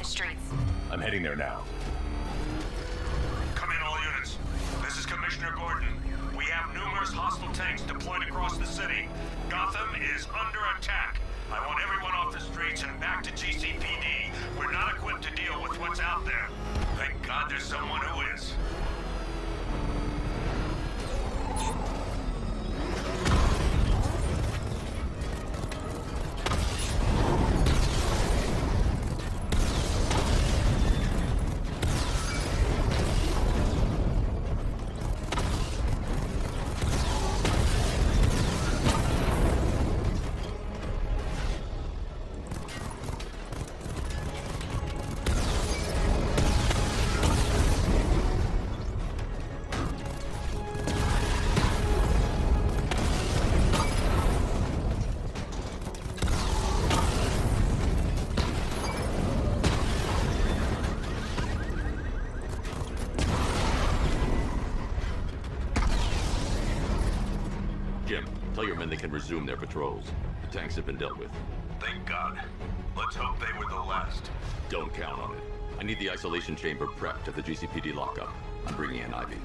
the streets. I'm heading there now. Come in, all units. This is Commissioner Gordon. We have numerous hostile tanks deployed across the city. Gotham is under attack. I want everyone off the streets and back to GCPD. We're not equipped to deal with what's out there. Thank God there's someone who is. Jim, tell your men they can resume their patrols. The tanks have been dealt with. Thank God. Let's hope they were the last. Don't count on it. I need the isolation chamber prepped at the GCPD lockup. I'm bringing in Ivy.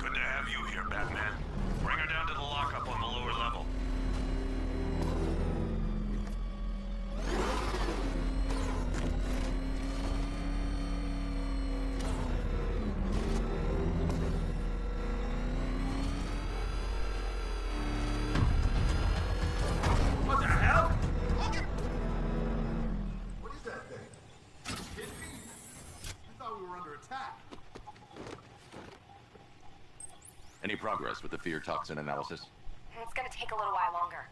Good to have you here, Batman. Bring her down to the lockup on the lower level. What the hell? What is that thing? Hit me? I thought we were under attack. Any progress with the fear toxin analysis? It's gonna take a little while longer.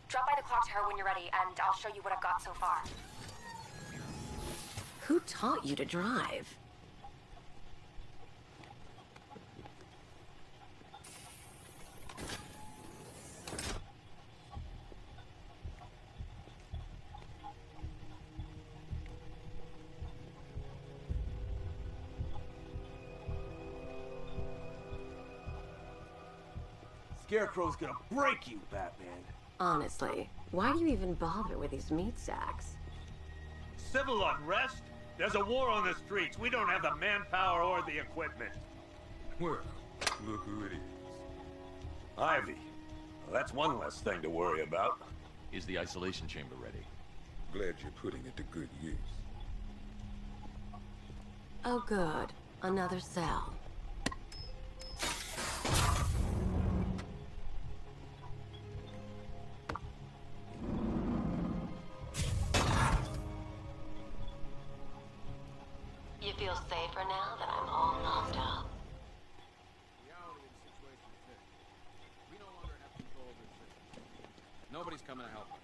Drop by the clock tower when you're ready, and I'll show you what I've got so far. Who taught you to drive? Scarecrow's gonna break you, Batman. Honestly, why do you even bother with these meat sacks? Civil unrest? There's a war on the streets. We don't have the manpower or the equipment. Well, look who it is. Ivy. Well, that's one less thing to worry about. Is the isolation chamber ready? Glad you're putting it to good use. Oh good, another cell. You feel safer now that I'm all knocked out? Reality of the situation is this. We no longer have control of this system. Nobody's coming to help us.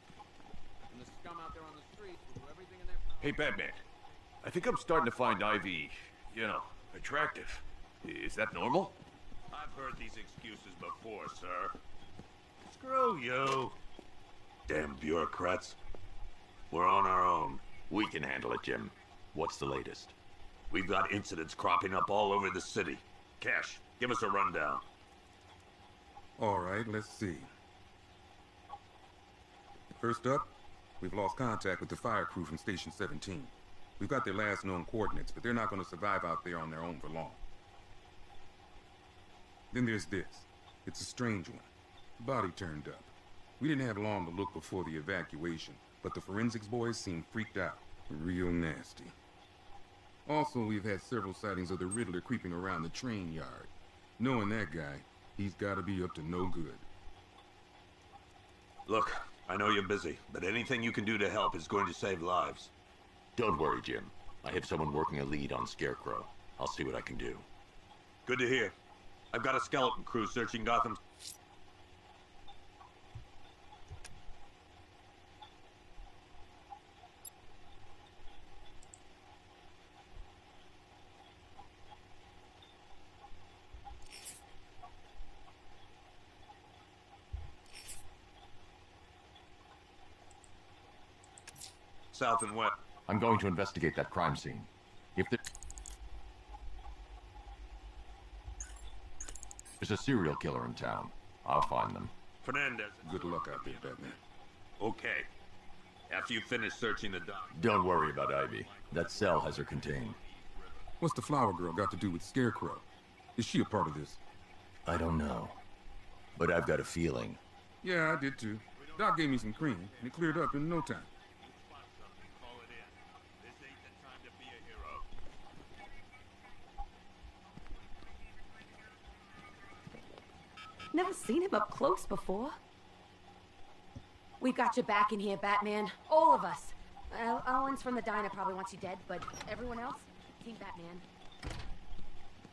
And the scum out there on the streets will do everything in their power. Hey, Batman. I think I'm starting to find Ivy, attractive. Is that normal? I've heard these excuses before, sir. Screw you. Damn bureaucrats. We're on our own. We can handle it, Jim. What's the latest? We've got incidents cropping up all over the city. Cash, give us a rundown. All right, let's see. First up, we've lost contact with the fire crew from Station 17. We've got their last known coordinates, but they're not going to survive out there on their own for long. Then there's this. It's a strange one. Body turned up. We didn't have long to look before the evacuation, but the forensics boys seemed freaked out. Real nasty. Also, we've had several sightings of the Riddler creeping around the train yard. Knowing that guy, he's got to be up to no good. Look, I know you're busy, but anything you can do to help is going to save lives. Don't worry, Jim. I have someone working a lead on Scarecrow. I'll see what I can do. Good to hear. I've got a skeleton crew searching Gotham. South and west. I'm going to investigate that crime scene. If there's a serial killer in town, I'll find them. Fernandez. Good luck out there, Batman. Okay. After you finish searching the dock. Don't worry about Ivy. That cell has her contained. What's the flower girl got to do with Scarecrow? Is she a part of this? I don't know. But I've got a feeling. Yeah, I did too. Doc gave me some cream, and it cleared up in no time. Call it in. This ain't the time to be a hero. Never seen him up close before. We've got your back in here, Batman. All of us. Owens from the diner probably wants you dead, but everyone else, Team Batman.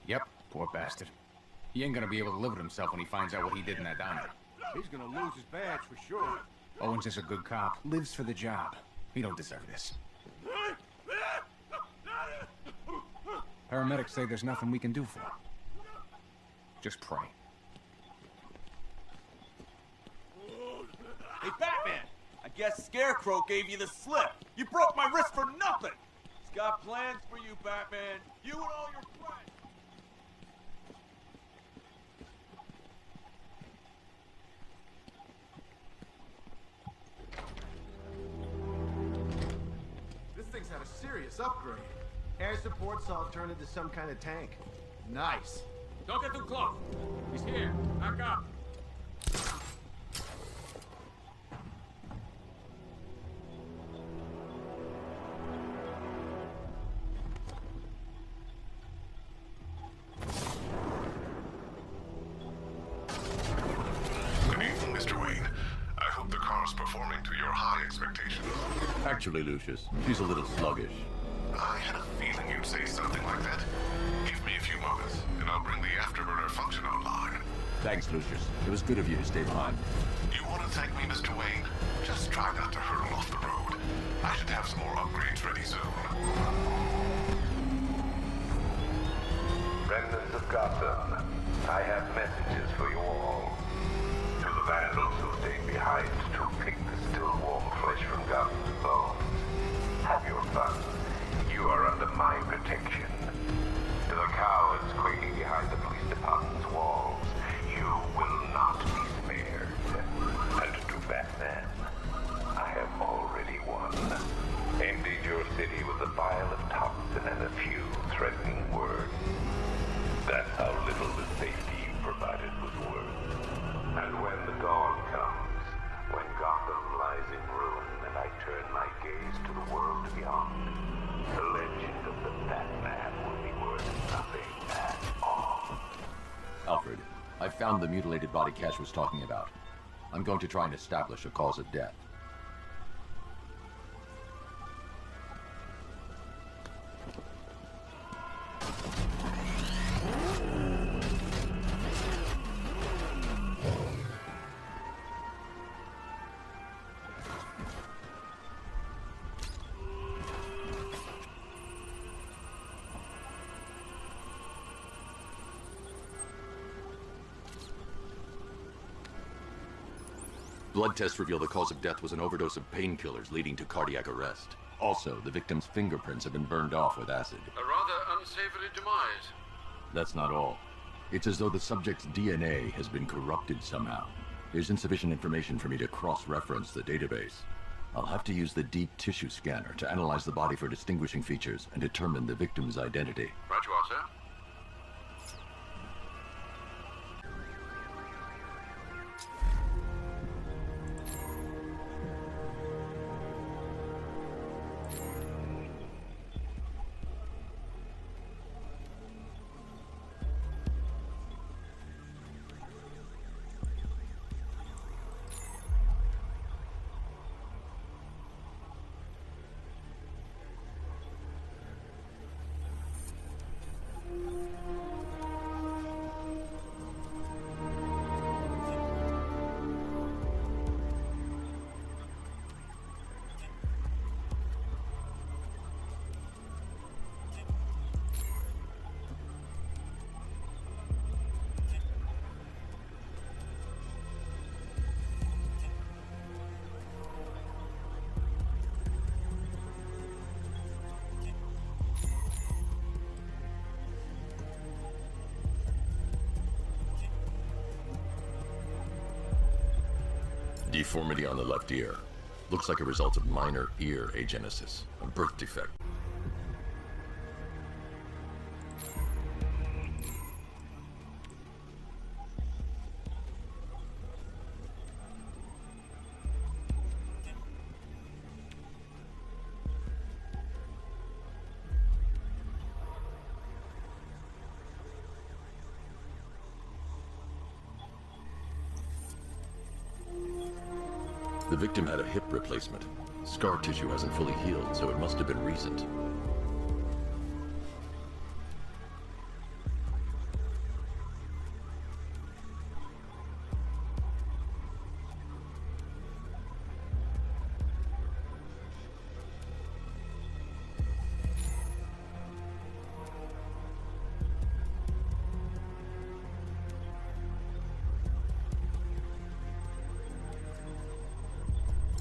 Yep, poor bastard. He ain't gonna be able to live with himself when he finds out what he did in that diner. He's gonna lose his badge for sure. Owens is a good cop, lives for the job. He don't deserve this. Paramedics say there's nothing we can do for him. Just pray. Hey, Batman! I guess Scarecrow gave you the slip. You broke my wrist for nothing! He's got plans for you, Batman. You and all your friends. This thing's had a serious upgrade. Air support's all turned into some kind of tank. Nice. Don't get too close. He's here. Back up. Good evening, Mr. Wayne. I hope the car's performing to your high expectations. Actually, Lucius, she's a little sluggish. I had a feeling you'd say something like that. Give me a few moments, and I'll bring the afterburner function online. Thanks, Lucius. It was good of you to stay behind. You want to thank me, Mr. Wayne? Just try not to hurtle off the road. I should have some more upgrades ready soon. Remnants of Gotham, I have messages for you all. To the vandals who stayed behind to pick the still warm flesh from Gotham's bones. Have your fun. You are under my protection. To the cowards quaking behind the police department's walls, you will not be spared. And to Batman, I have already won. Emptied your city with a vial of toxin and a few threatening words. That's how little the safety you provided was worth. And when the dawn comes, when Gotham lies in ruin and I turn my gaze to the world beyond, the legend of the Batman will be worth nothing at all. Alfred, I found the mutilated body Cash was talking about. I'm going to try and establish a cause of death. Blood tests reveal the cause of death was an overdose of painkillers leading to cardiac arrest. Also, the victim's fingerprints have been burned off with acid. A rather unsavory demise. That's not all. It's as though the subject's DNA has been corrupted somehow. There's insufficient information for me to cross-reference the database. I'll have to use the deep tissue scanner to analyze the body for distinguishing features and determine the victim's identity. Right you are, sir. Deformity on the left ear. Looks like a result of minor ear agenesis, a birth defect. The victim had a hip replacement. Scar tissue hasn't fully healed, so it must have been recent.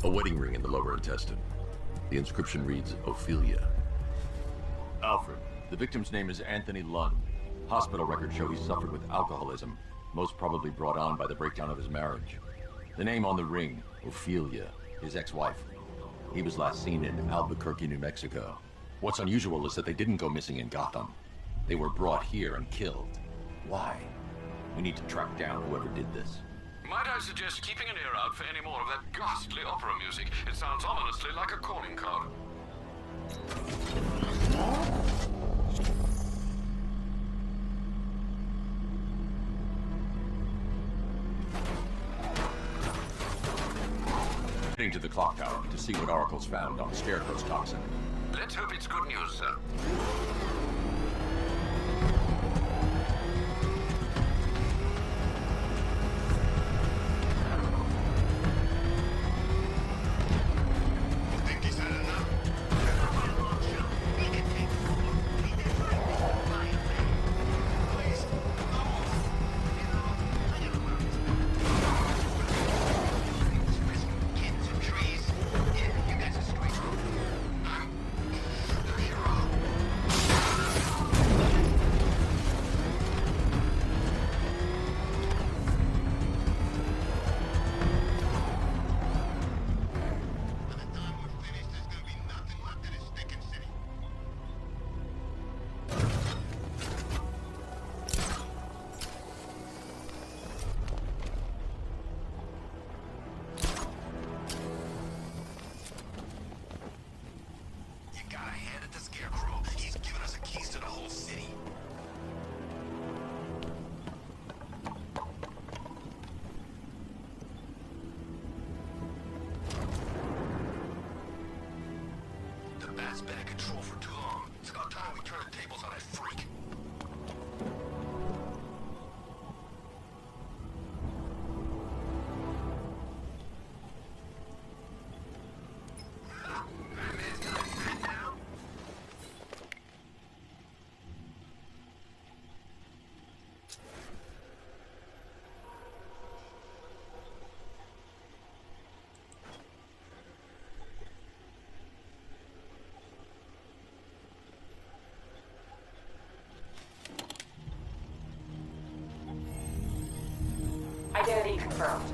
A wedding ring in the lower intestine. The inscription reads, Ophelia. Alfred, the victim's name is Anthony Lund. Hospital records show he suffered with alcoholism, most probably brought on by the breakdown of his marriage. The name on the ring, Ophelia, his ex-wife. He was last seen in Albuquerque, New Mexico. What's unusual is that they didn't go missing in Gotham. They were brought here and killed. Why? We need to track down whoever did this. Might I suggest keeping an ear out for any more of that ghastly opera music? It sounds ominously like a calling card. Heading to the clock tower to see what Oracle's found on Scarecrow's toxin. Let's hope it's good news, sir. Bat's been in control for too long. It's about time we turn the tables on that freak. Identity confirmed.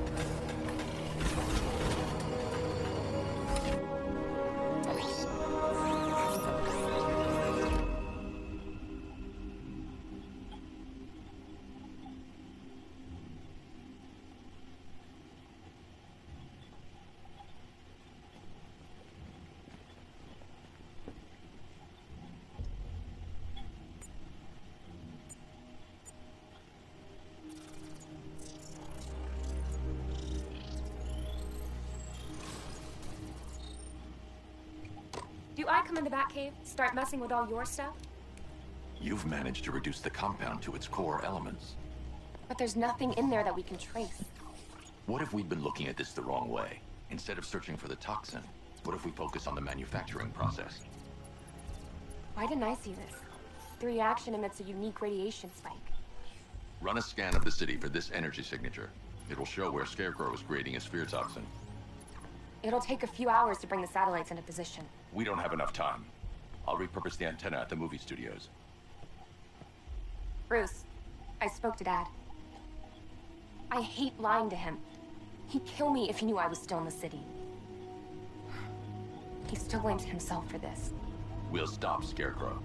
Do I come in the Batcave, start messing with all your stuff? You've managed to reduce the compound to its core elements. But there's nothing in there that we can trace. What if we've been looking at this the wrong way? Instead of searching for the toxin, what if we focus on the manufacturing process? Why didn't I see this? The reaction emits a unique radiation spike. Run a scan of the city for this energy signature. It will show where Scarecrow is creating his fear toxin. It'll take a few hours to bring the satellites into position. We don't have enough time. I'll repurpose the antenna at the movie studios. Bruce, I spoke to Dad. I hate lying to him. He'd kill me if he knew I was still in the city. He still blames himself for this. We'll stop Scarecrow.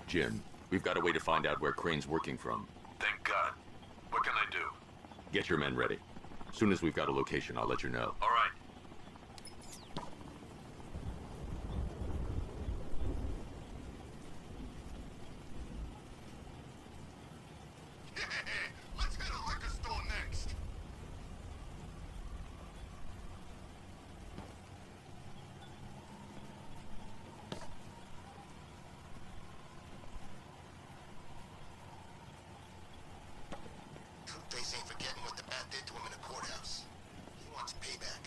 Jim, we've got a way to find out where Crane's working from. Thank God. What can I do? Get your men ready. As soon as we've got a location, I'll let you know. All right. Let's hit a liquor store next. Two-Face ain't forgetting what the Bat did to him in the courthouse. He wants payback,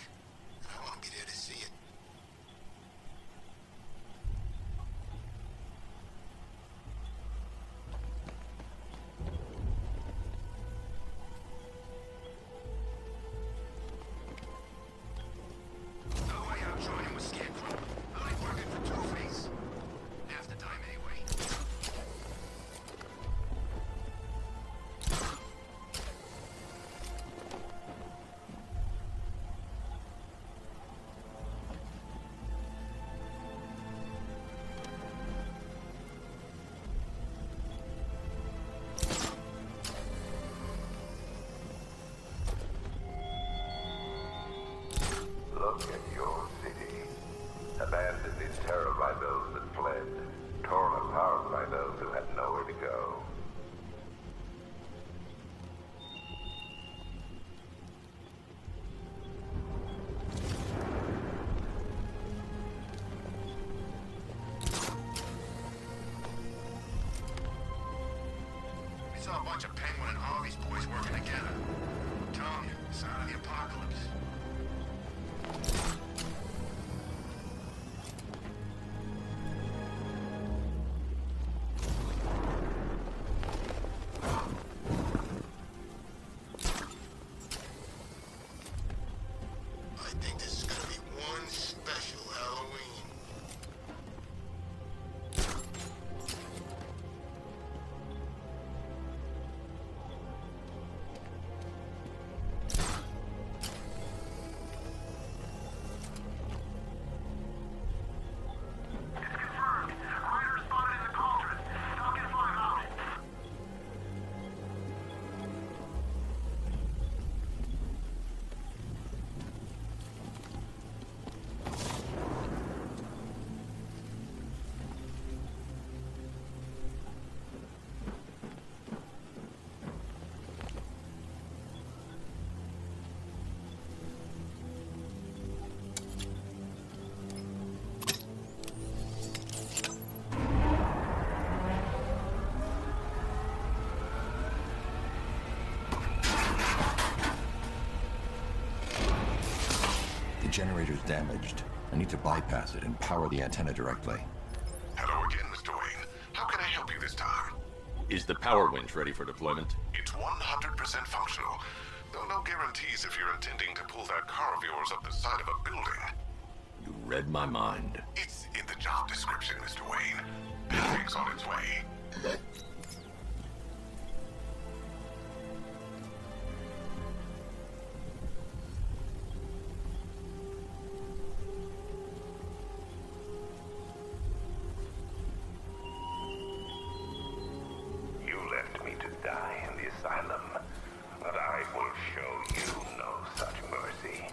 and I want to be there to see it. No way I'm joining with Scarecrow. I'm only working for Two-Face. Half the time anyway. Look at your city. Abandoned in terror by those that fled. Torn apart by those who had nowhere to go. We saw a bunch of Penguin and Harvey's boys working together. I'm telling you, sign of the apocalypse. I think this is gonna be one special Halloween. The generator's damaged. I need to bypass it and power the antenna directly. Hello again, Mr. Wayne. How can I help you this time? Is the power winch ready for deployment? It's 100% functional, though no guarantees if you're intending to pull that car of yours up the side of a building. You read my mind. It's in the job description, Mr. Wayne. Everything's on its way. You left me to die in the asylum, but I will show you no such mercy.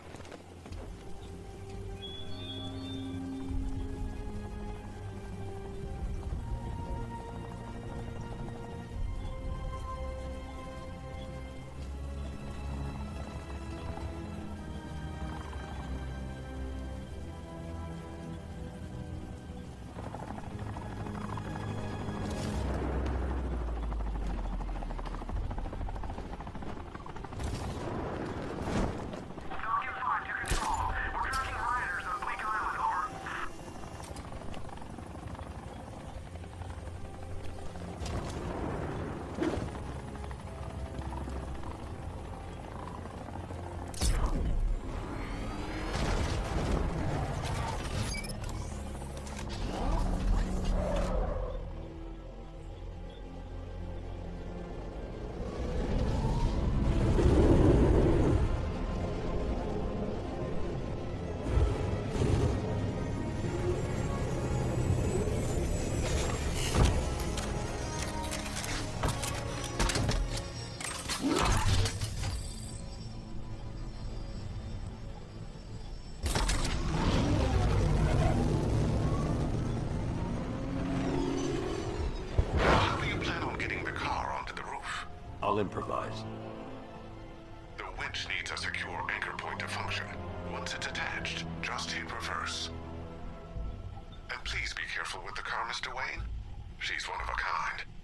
How do you plan on getting the car onto the roof? I'll improvise. The winch needs a secure anchor point to function. Once it's attached, just hit reverse. And please be careful with the car, Mr. Wayne. She's one of a kind.